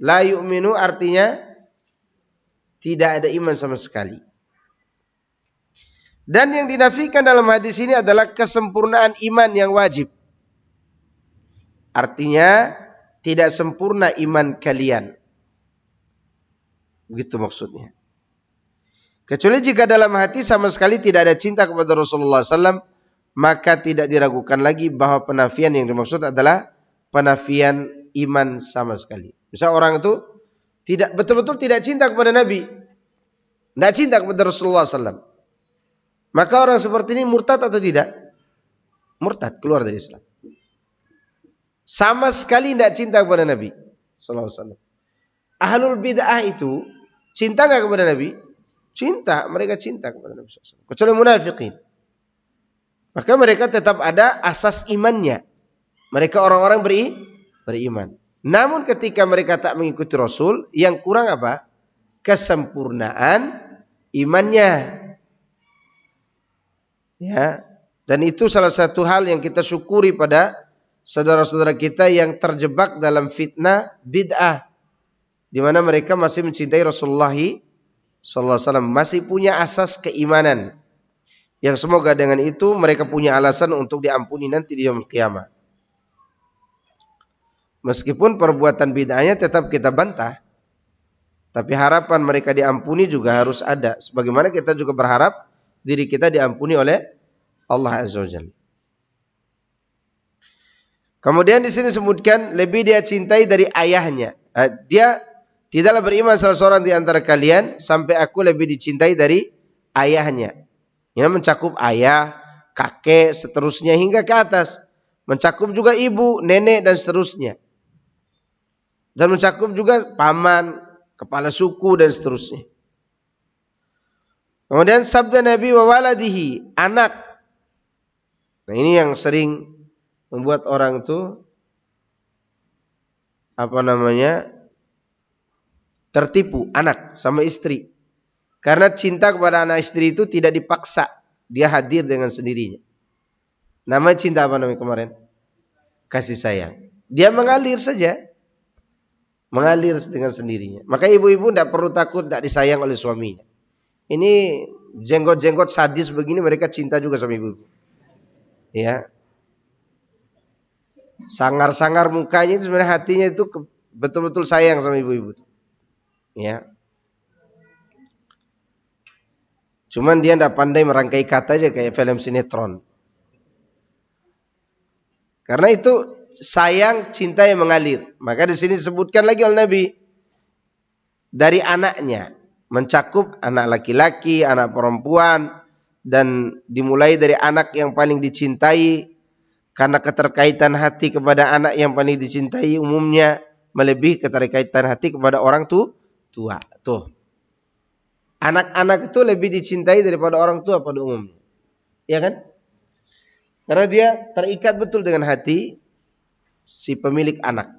la yu'minu artinya tidak ada iman sama sekali. Dan yang dinafikan dalam hadis ini adalah kesempurnaan iman yang wajib. Artinya tidak sempurna iman kalian. Begitu maksudnya. Kecuali jika dalam hati sama sekali tidak ada cinta kepada Rasulullah SAW, maka tidak diragukan lagi bahwa penafian yang dimaksud adalah penafian iman sama sekali. Misal orang itu tidak betul-betul tidak cinta kepada Nabi, tidak cinta kepada Rasulullah SAW, maka orang seperti ini murtad atau tidak? Murtad, keluar dari Islam. Sama sekali tidak cinta kepada Nabi sallallahu alaihi wasallam. Ahlul bid'ah itu cinta enggak kepada Nabi? Cinta, mereka cinta kepada Nabi sallallahu alaihi wasallam. Kecuali munafikin. Maka mereka tetap ada asas imannya. Mereka orang-orang beriman. Namun ketika mereka tak mengikuti Rasul, yang kurang apa? Kesempurnaan imannya. Ya, dan itu salah satu hal yang kita syukuri pada saudara-saudara kita yang terjebak dalam fitnah bid'ah, di mana mereka masih mencintai Rasulullah sallallahu alaihi wasallam, masih punya asas keimanan yang semoga dengan itu mereka punya alasan untuk diampuni nanti di yaumul qiyamah. Meskipun perbuatan bid'ahnya tetap kita bantah, tapi harapan mereka diampuni juga harus ada. Sebagaimana kita juga berharap diri kita diampuni oleh Allah Azza wa Jalla. Kemudian di sini disebutkan lebih dia cintai dari ayahnya. Dia tidaklah beriman salah seorang di antara kalian sampai aku lebih dicintai dari ayahnya. Ini mencakup ayah, kakek, seterusnya hingga ke atas. Mencakup juga ibu, nenek dan seterusnya. Dan mencakup juga paman, kepala suku dan seterusnya. Kemudian sabda Nabi wa waladihi, anak. Nah ini yang sering membuat orang tuh tertipu, anak sama istri. Karena cinta kepada anak istri itu tidak dipaksa, dia hadir dengan sendirinya. Nama cinta apa namanya kemarin? Kasih sayang. Dia mengalir saja. Mengalir dengan sendirinya. Maka ibu-ibu tidak perlu takut tidak disayang oleh suaminya. Ini jenggot-jenggot sadis begini mereka cinta juga sama ibu-ibu. Ya. Sangar-sangar mukanya itu sebenarnya hatinya itu betul-betul sayang sama ibu-ibu. Ya. Cuman dia tidak pandai merangkai kata aja kayak film sinetron. Karena itu sayang cinta yang mengalir. Maka di sini disebutkan lagi oleh Nabi dari anaknya, mencakup anak laki-laki, anak perempuan, dan dimulai dari anak yang paling dicintai karena keterkaitan hati kepada anak yang paling dicintai umumnya melebihi keterkaitan hati kepada orang tua. Tuh. Anak-anak itu lebih dicintai daripada orang tua pada umumnya. Ya kan? Karena dia terikat betul dengan hati si pemilik anak.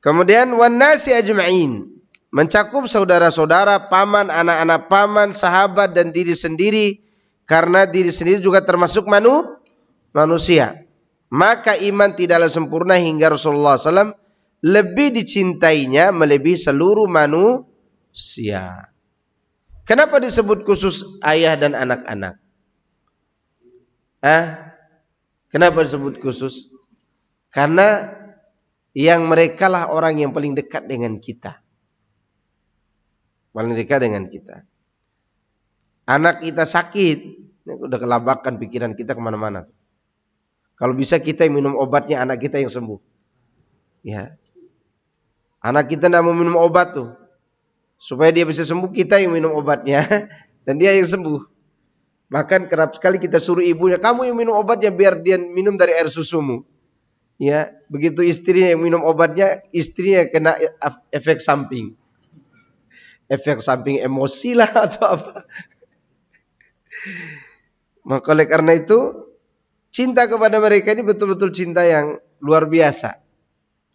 Kemudian wan nasi ajma'in, mencakup saudara-saudara, paman, anak-anak paman, sahabat dan diri sendiri, karena diri sendiri juga termasuk manusia. Maka iman tidaklah sempurna hingga Rasulullah SAW lebih dicintainya melebihi seluruh manusia. Kenapa disebut khusus ayah dan anak-anak? Kenapa disebut khusus? Karena yang mereka lah orang yang paling dekat dengan kita. Paling dekat dengan kita. Anak kita sakit, udah kelabakan pikiran kita kemana-mana. Kalau bisa kita yang minum obatnya, anak kita yang sembuh. Ya. Anak kita tidak mau minum obat tuh. Supaya dia bisa sembuh, kita yang minum obatnya dan dia yang sembuh. Bahkan kerap sekali kita suruh ibunya, kamu yang minum obatnya biar dia minum dari air susumu. Ya, begitu istrinya yang minum obatnya, istrinya kena efek samping. Efek samping emosi lah atau apa. Maka oleh karena itu, cinta kepada mereka ini betul-betul cinta yang luar biasa.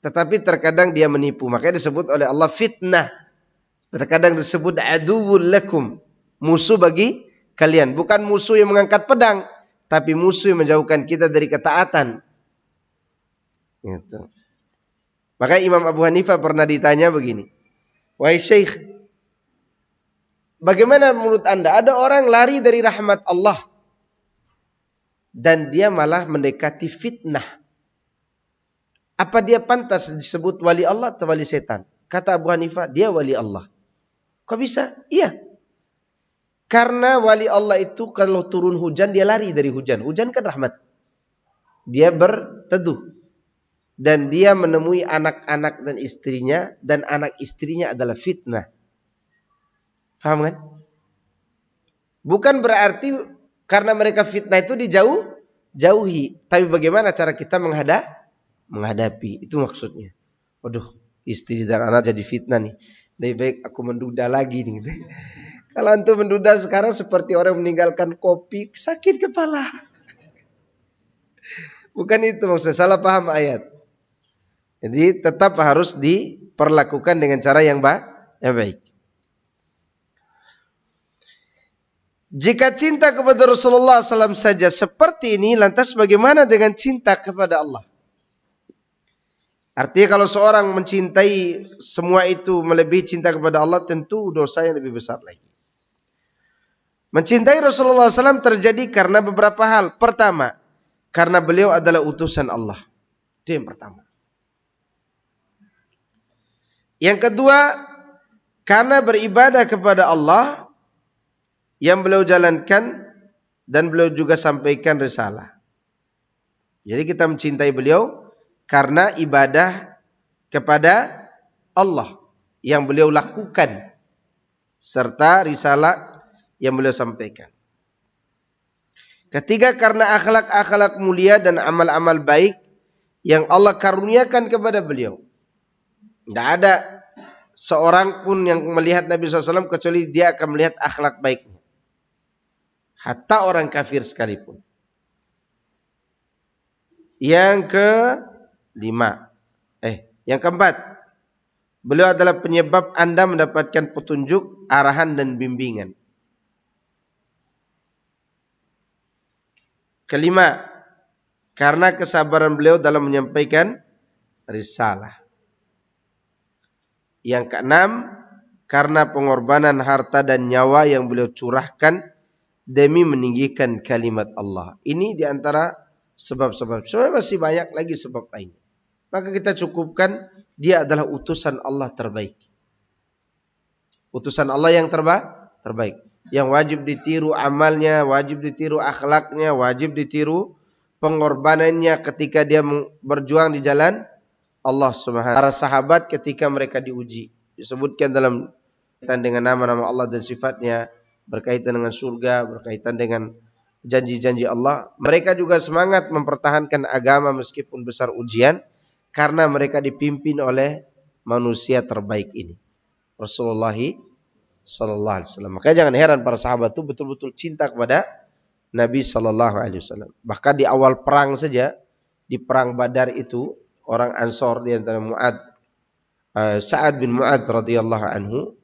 Tetapi terkadang dia menipu. Makanya disebut oleh Allah fitnah. Terkadang disebut aduwwul lakum, musuh bagi kalian. Bukan musuh yang mengangkat pedang, tapi musuh yang menjauhkan kita dari ketaatan. Gitu. Maka Imam Abu Hanifah pernah ditanya begini, wahai Syekh, bagaimana menurut anda ada orang lari dari rahmat Allah dan dia malah mendekati fitnah? Apa dia pantas disebut wali Allah atau wali setan? Kata Abu Hanifah, dia wali Allah. Kok bisa? Iya. Karena wali Allah itu kalau turun hujan dia lari dari hujan. Hujan kan rahmat. Dia berteduh. Dan dia menemui anak-anak dan istrinya. Dan anak istrinya adalah fitnah. Paham kan? Bukan berarti karena mereka fitnah itu dijauhi. Tapi bagaimana cara kita menghadapi. Itu maksudnya. Waduh, istri dan anak jadi fitnah nih. Lebih baik aku menduda lagi nih. Kalau antum menduda sekarang seperti orang meninggalkan kopi, sakit kepala. Bukan itu maksudnya, salah paham ayat. Jadi tetap harus diperlakukan dengan cara yang baik. Jika cinta kepada Rasulullah SAW saja seperti ini, lantas bagaimana dengan cinta kepada Allah? Artinya kalau seorang mencintai semua itu melebihi cinta kepada Allah, tentu dosa yang lebih besar lagi. Mencintai Rasulullah SAW terjadi karena beberapa hal. Pertama, karena beliau adalah utusan Allah. Itu yang pertama. Yang kedua, karena beribadah kepada Allah yang beliau jalankan dan beliau juga sampaikan risalah. Jadi kita mencintai beliau karena ibadah kepada Allah yang beliau lakukan serta risalah yang beliau sampaikan. Ketiga, karena akhlak-akhlak mulia dan amal-amal baik yang Allah karuniakan kepada beliau. Tidak ada seorang pun yang melihat Nabi SAW kecuali dia akan melihat akhlak baiknya. Hatta orang kafir sekalipun. Yang keempat, beliau adalah penyebab Anda mendapatkan petunjuk, arahan dan bimbingan. Kelima, karena kesabaran beliau dalam menyampaikan risalah. Yang keenam, karena pengorbanan harta dan nyawa yang beliau curahkan demi meninggikan kalimat Allah. Ini diantara sebab-sebab. Sebenarnya masih banyak lagi sebab lain. Maka kita cukupkan dia adalah utusan Allah terbaik. Utusan Allah yang terbaik. Yang wajib ditiru amalnya, wajib ditiru akhlaknya, wajib ditiru pengorbanannya ketika dia berjuang di jalan Allah Subhanahu. Para sahabat ketika mereka diuji, disebutkan dalam berkaitan dengan nama-nama Allah dan sifatnya, berkaitan dengan surga, berkaitan dengan janji-janji Allah, mereka juga semangat mempertahankan agama meskipun besar ujian karena mereka dipimpin oleh manusia terbaik ini, Rasulullah sallallahu alaihi wasallam. Makanya jangan heran para sahabat itu betul-betul cinta kepada Nabi sallallahu alaihi wasallam. Bahkan di awal perang saja, di perang Badar itu, orang Ansor di antara Sa'ad bin Mu'adz radhiyallahu anhu,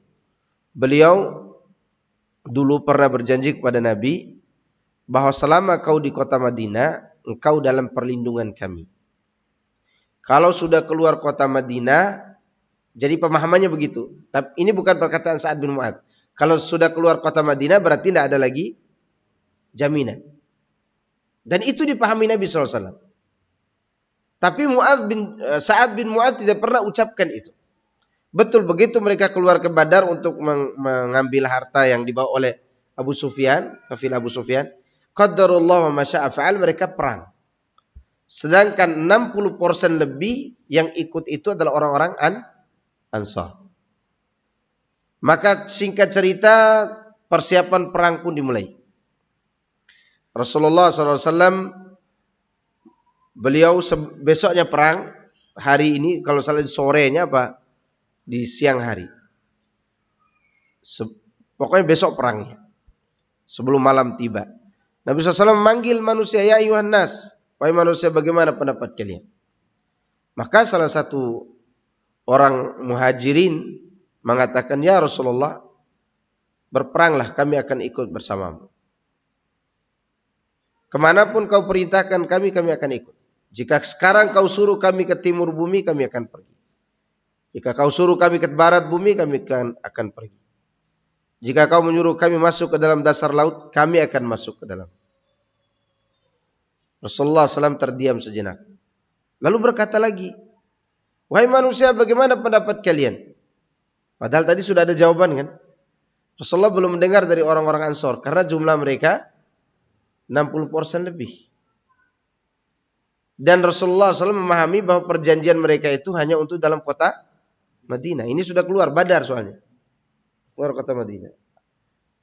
beliau dulu pernah berjanji kepada Nabi bahwa selama kau di kota Madinah, engkau dalam perlindungan kami. Kalau sudah keluar kota Madinah, jadi pemahamannya begitu. Tapi ini bukan perkataan Sa'ad bin Mu'adz. Kalau sudah keluar kota Madinah berarti tidak ada lagi jaminan. Dan itu dipahami Nabi SAW. Tapi Sa'ad bin Mu'adz tidak pernah ucapkan itu. Betul begitu mereka keluar ke Badar untuk mengambil harta yang dibawa oleh Abu Sufyan, kafilah Abu Sufyan. Qaddarullah wa masya'a fa'al, mereka perang. Sedangkan 60% lebih yang ikut itu adalah orang-orang Ansar. Maka singkat cerita, persiapan perang pun dimulai. Rasulullah SAW, beliau besoknya perang, hari ini kalau salah sorenya apa? Di siang hari. Pokoknya besok perangnya. Sebelum malam tiba. Nabi SAW memanggil manusia, ya ayuhan nas. Wahai manusia, bagaimana pendapat kalian? Maka salah satu orang muhajirin mengatakan, ya Rasulullah, berperanglah, kami akan ikut bersamamu. Kemanapun kau perintahkan kami akan ikut. Jika sekarang kau suruh kami ke timur bumi, kami akan pergi. Jika kau suruh kami ke barat bumi, kami akan pergi. Jika kau menyuruh kami masuk ke dalam dasar laut, kami akan masuk ke dalam. Rasulullah SAW terdiam sejenak. Lalu berkata lagi, wahai manusia, bagaimana pendapat kalian? Padahal tadi sudah ada jawaban kan? Rasulullah belum mendengar dari orang-orang Ansor karena jumlah mereka 60% lebih. Dan Rasulullah SAW memahami bahwa perjanjian mereka itu hanya untuk dalam kota Madinah. Ini sudah keluar Badar soalnya. Keluar kota Madinah.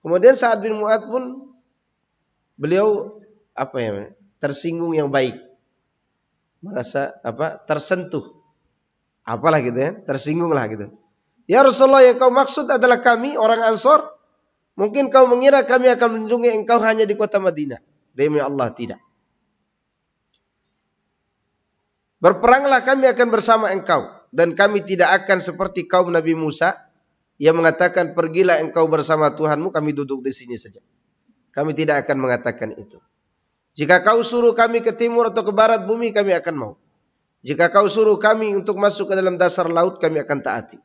Kemudian Sa'ad bin Mu'adz pun beliau tersinggung yang baik. Merasa tersentuh. Apalah gitu ya, tersinggung lah gitu. Ya Rasulullah, yang kau maksud adalah kami orang Ansor? Mungkin kau mengira kami akan melindungi engkau hanya di kota Madinah. Demi Allah, tidak. Berperanglah, kami akan bersama engkau. Dan kami tidak akan seperti kaum Nabi Musa yang mengatakan, pergilah engkau bersama Tuhanmu, kami duduk di sini saja. Kami tidak akan mengatakan itu. Jika kau suruh kami ke timur atau ke barat bumi, kami akan mau. Jika kau suruh kami untuk masuk ke dalam dasar laut, kami akan taati.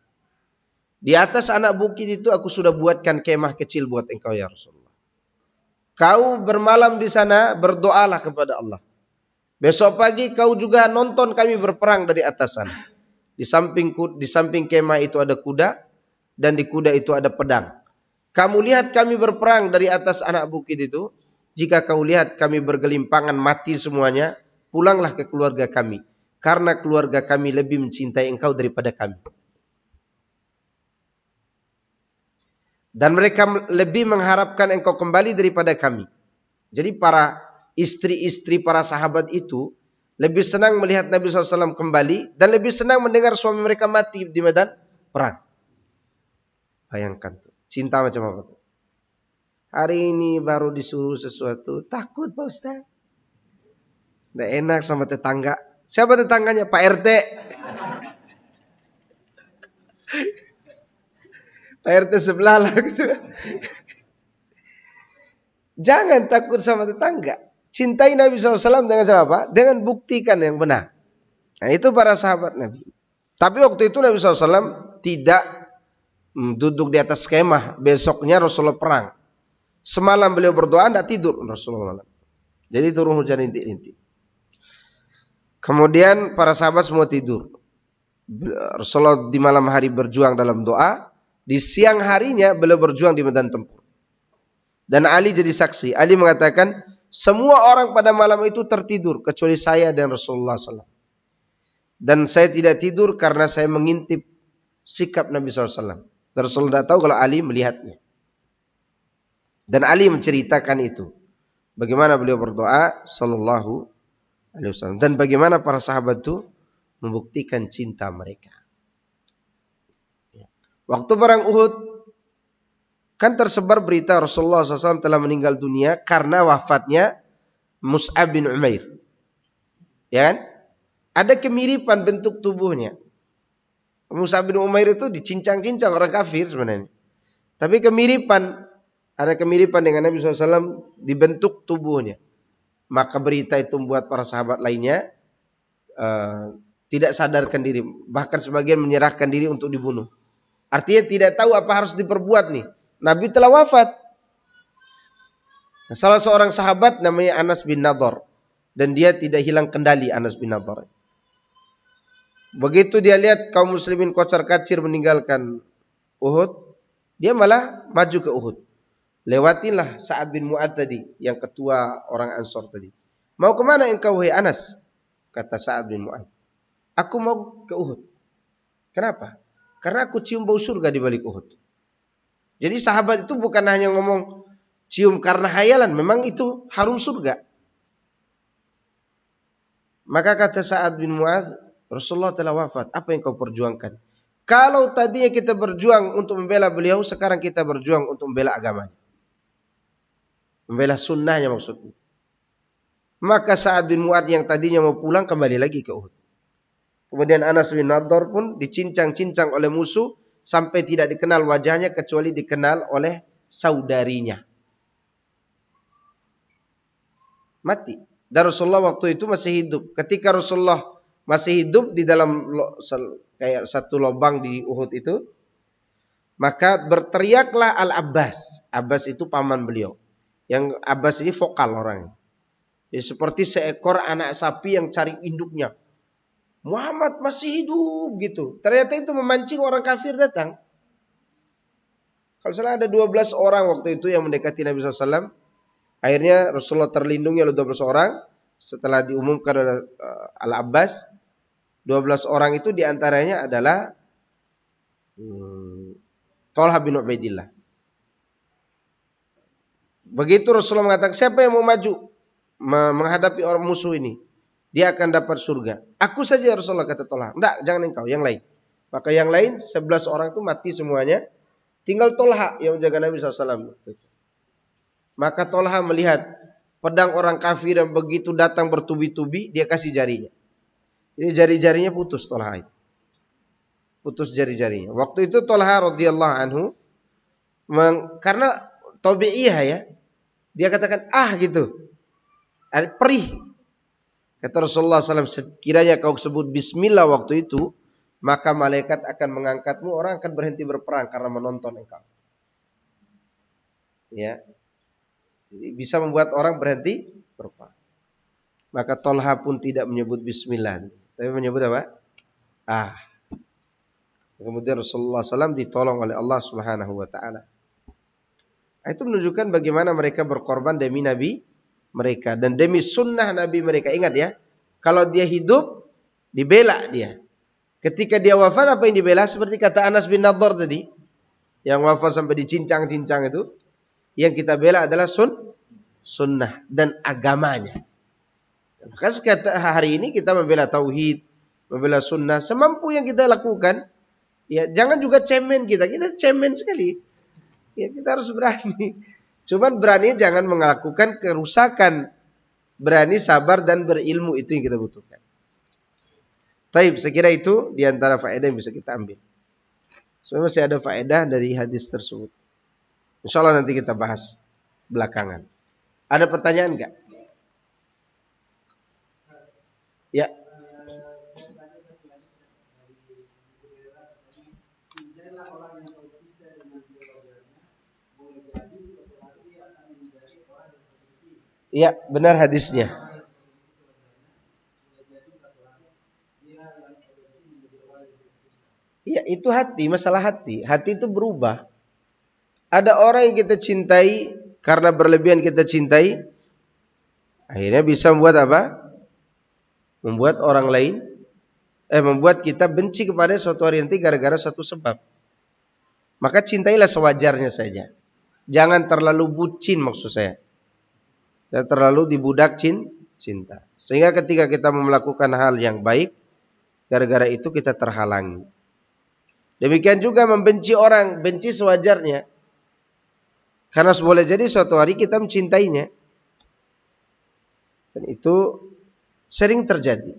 Di atas anak bukit itu aku sudah buatkan kemah kecil buat engkau ya Rasulullah. Kau bermalam di sana, berdoalah kepada Allah. Besok pagi kau juga nonton kami berperang dari atas sana. Di samping kemah itu ada kuda, dan di kuda itu ada pedang. Kamu lihat kami berperang dari atas anak bukit itu. Jika kau lihat kami bergelimpangan mati semuanya, pulanglah ke keluarga kami. Karena keluarga kami lebih mencintai engkau daripada kami. Dan mereka lebih mengharapkan engkau kembali daripada kami. Jadi para istri-istri para sahabat itu lebih senang melihat Nabi SAW kembali dan lebih senang mendengar suami mereka mati di medan perang. Bayangkan tuh, cinta macam apa tuh? Hari ini baru disuruh sesuatu, takut Pak Ustaz. Nggak enak sama tetangga. Siapa tetangganya? Pak RT. Pak RT sebelah lah gitu. Jangan takut sama tetangga. Cintai Nabi SAW dengan cara apa? Dengan buktikan yang benar. Nah itu para sahabat Nabi. Tapi waktu itu Nabi SAW tidak duduk di atas kemah. Besoknya Rasulullah perang. Semalam beliau berdoa, tidak tidur Rasulullah malam. Jadi turun hujan rintik-rintik. Kemudian para sahabat semua tidur. Rasulullah di malam hari berjuang dalam doa. Di siang harinya beliau berjuang di medan tempur. Dan Ali jadi saksi. Ali mengatakan, semua orang pada malam itu tertidur kecuali saya dan Rasulullah SAW. Dan saya tidak tidur karena saya mengintip sikap Nabi SAW. Dan Rasulullah tidak tahu kalau Ali melihatnya. Dan Ali menceritakan itu. Bagaimana beliau berdoa sallallahu alaihi wasallam. Dan bagaimana para sahabat itu membuktikan cinta mereka. Waktu perang Uhud, kan tersebar berita Rasulullah SAW telah meninggal dunia karena wafatnya Mus'ab bin Umair. Ya kan? Ada kemiripan bentuk tubuhnya. Mus'ab bin Umair itu dicincang-cincang orang kafir sebenarnya. Tapi ada kemiripan dengan Nabi SAW di bentuk tubuhnya. Maka berita itu membuat para sahabat lainnya tidak sadarkan diri. Bahkan sebagian menyerahkan diri untuk dibunuh. Artinya tidak tahu apa harus diperbuat nih. Nabi telah wafat. Nah, salah seorang sahabat namanya Anas bin Nadhr. Dan dia tidak hilang kendali Anas bin Nadhr. Begitu dia lihat kaum muslimin kocar-kacir meninggalkan Uhud. Dia malah maju ke Uhud. Lewatilah Sa'ad bin Mu'adz tadi. Yang ketua orang Ansor tadi. Mau kemana engkau wahai Anas? Kata Sa'ad bin Mu'adz. Aku mau ke Uhud. Kenapa? Karena aku cium bau surga di balik Uhud. Jadi sahabat itu bukan hanya ngomong cium karena hayalan. Memang itu harum surga. Maka kata Sa'ad bin Mu'adz, Rasulullah telah wafat. Apa yang kau perjuangkan? Kalau tadinya kita berjuang untuk membela beliau, sekarang kita berjuang untuk membela agamanya. Membela sunnahnya maksudnya. Maka Sa'ad bin Mu'adz yang tadinya mau pulang kembali lagi ke Uhud. Kemudian Anas bin Nadhr pun dicincang-cincang oleh musuh sampai tidak dikenal wajahnya kecuali dikenal oleh saudarinya. Mati. Dan Rasulullah waktu itu masih hidup. Ketika Rasulullah masih hidup di dalam kayak satu lubang di Uhud itu, maka berteriaklah Al-Abbas. Abbas itu paman beliau. Yang Abbas ini vokal orangnya. Jadi seperti seekor anak sapi yang cari induknya. Muhammad masih hidup gitu. Ternyata itu memancing orang kafir datang. Kalau salah ada 12 orang waktu itu yang mendekati Nabi SAW. Akhirnya Rasulullah terlindungi oleh 12 orang. Setelah diumumkan oleh Al-Abbas. 12 orang itu diantaranya adalah Thalha bin Ubaidillah. Begitu Rasulullah mengatakan, siapa yang mau maju menghadapi orang musuh ini? Dia akan dapat surga. Aku saja Rasulullah, kata Thalha. Enggak, jangan engkau, yang lain. Maka yang lain 11 orang itu mati semuanya. Tinggal Thalha yang menjaga Nabi SAW. Maka Thalha melihat pedang orang kafir yang begitu datang bertubi-tubi, dia kasih jarinya. Jadi jari-jarinya putus Thalha itu. Putus jari-jarinya. Waktu itu Thalha radhiyallahu anhu karena tabi'iyah ya. Dia katakan gitu. Perih. Kata Rasulullah SAW, sekiranya kau sebut bismillah waktu itu, maka malaikat akan mengangkatmu, orang akan berhenti berperang karena menonton engkau. Ya. Jadi bisa membuat orang berhenti berperang. Maka Thalha pun tidak menyebut bismillah, tapi menyebut apa? Kemudian Rasulullah SAW ditolong oleh Allah Subhanahu wa taala. Itu menunjukkan bagaimana mereka berkorban demi Nabi mereka dan demi sunnah Nabi mereka. Ingat ya, kalau dia hidup dibela dia. Ketika dia wafat apa yang dibela? Seperti kata Anas bin Nadhr tadi, yang wafat sampai dicincang-cincang itu, yang kita bela adalah sunnah dan agamanya. Maka hari ini kita membela tauhid, membela sunnah semampu yang kita lakukan. Ya, jangan juga cemen kita cemen sekali. Ya, kita harus berani. Cuman berani jangan melakukan kerusakan. Berani, sabar dan berilmu, itu yang kita butuhkan. Taib, saya kira itu di antara faedah yang bisa kita ambil. Sebenarnya masih ada faedah dari hadis tersebut. Insyaallah nanti kita bahas belakangan. Ada pertanyaan enggak? Ya. Iya, benar hadisnya. Iya, itu hati, masalah hati. Hati itu berubah. Ada orang yang kita cintai, karena berlebihan kita cintai, akhirnya bisa membuat apa? Membuat orang lain, membuat kita benci kepada suatu hari nanti gara-gara satu sebab. Maka cintailah sewajarnya saja. Jangan terlalu bucin, maksud saya. Dan terlalu dibudak cinta. Sehingga ketika kita melakukan hal yang baik, gara-gara itu kita terhalangi. Demikian juga membenci orang, benci sewajarnya. Karena boleh jadi suatu hari kita mencintainya. Dan itu sering terjadi.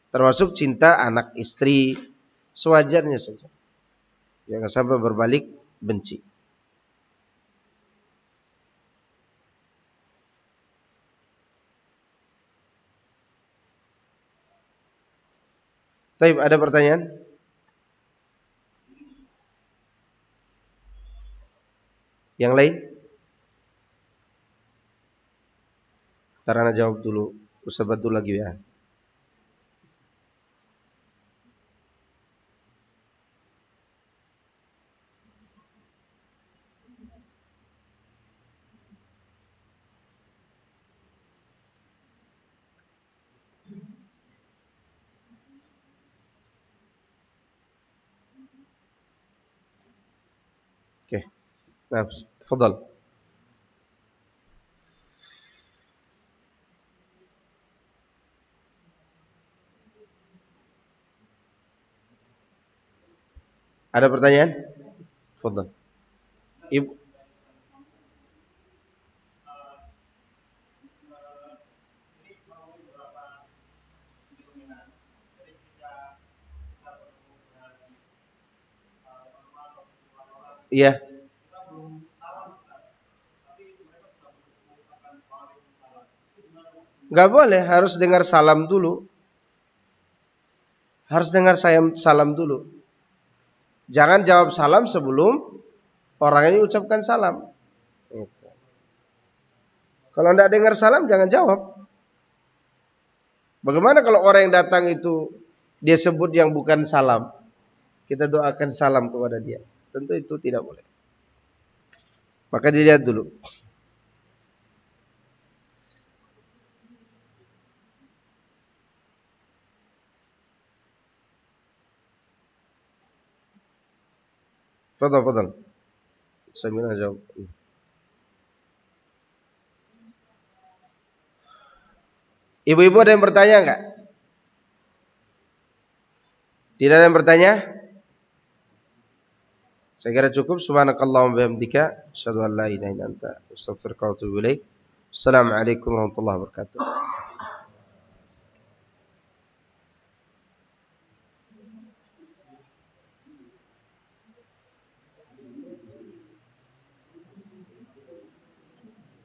Termasuk cinta anak istri, sewajarnya saja. Jangan sampai berbalik benci. Taib, ada pertanyaan? Yang lain? Tarana jawab dulu. Ustaz Badul lagi ya. Oke. Nah, tafadhal. Ada pertanyaan? Tafadhal. Ibu. Iya. Gak boleh, harus dengar salam dulu. Harus dengar salam dulu. Jangan jawab salam sebelum orang ini ucapkan salam. Gitu. Kalau tidak dengar salam, jangan jawab. Bagaimana kalau orang yang datang itu dia sebut yang bukan salam? Kita doakan salam kepada dia. Tentu itu tidak boleh. Maka dilihat dulu. Fadal. Samina jawab. Ibu-ibu ada yang bertanya enggak? Tidak ada yang bertanya? Saya kira cukup. Subhanakallahumma bihamdika asyhadu an la ilaha illa anta astaghfiruka wa atubu ilaik. Assalamualaikum warahmatullahi wabarakatuh.